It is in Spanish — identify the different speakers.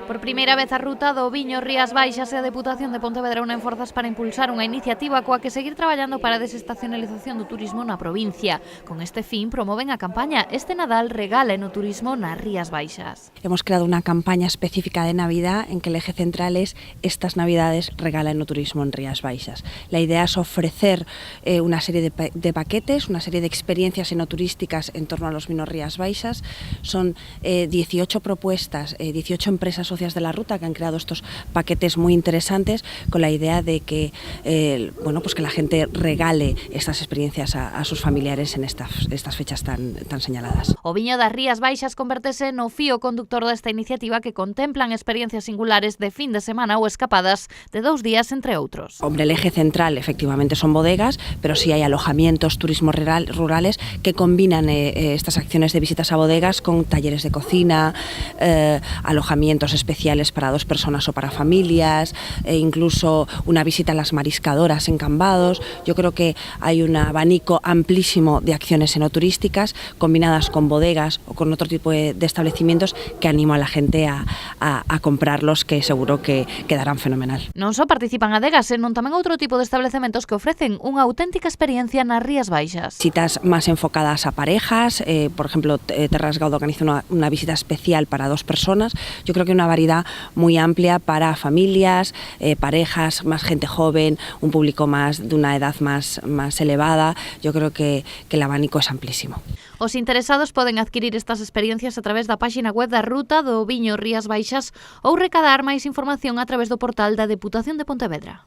Speaker 1: Por primeira vez a ruta do Viño Rías Baixas e a Deputación de Pontevedra unen forzas para impulsar unha iniciativa coa que seguir traballando para a desestacionalización do turismo na provincia. Con este fin promoven a campaña Este Nadal regala no turismo nas Rías Baixas.
Speaker 2: Hemos creado una campaña específica de Navidad en que el eje central es estas Navidades regala no turismo en Rías Baixas. La idea es ofrecer una serie de paquetes, una serie de experiencias enoturísticas en torno a los vinos Rías Baixas. Son 18 propuestas, 18 empresas socias de la ruta que han creado estos paquetes muy interesantes con la idea de que, pues que la gente regale estas experiencias a sus familiares en estas fechas tan señaladas.
Speaker 1: O Viño das Rías Baixas convertese no fío conductor desta iniciativa que contemplan experiencias singulares de fin de semana ou escapadas de 2 días, entre outros.
Speaker 2: Hombre, el eje central efectivamente son bodegas, pero sí hay alojamientos, turismos rurales que combinan estas acciones de visitas a bodegas con talleres de cocina, alojamientos especiales para 2 personas o para familias, incluso una visita a las mariscadoras en Cambados. Yo creo que hay un abanico amplísimo de acciones enoturísticas combinadas con bodegas o con otro tipo de establecimientos que animo a la gente a comprarlos, que seguro que quedarán fenomenal.
Speaker 1: Non só participan adegas, senón tamén outro tipo de establecementos que ofrecen unha auténtica experiencia nas Rías Baixas.
Speaker 2: Visitas más enfocadas a parejas, por ejemplo, Terras Gauda organiza una visita especial para 2 personas. Yo creo que hay una variedad muy amplia para familias, parejas, más gente joven, un público más de una edad más elevada. Yo creo que el abanico es amplísimo.
Speaker 1: Os interesados poden adquirir estas experiencias a través da páxina web da ruta do Viño Rías Baixas ou recadar máis información a través do portal da Deputación de Pontevedra.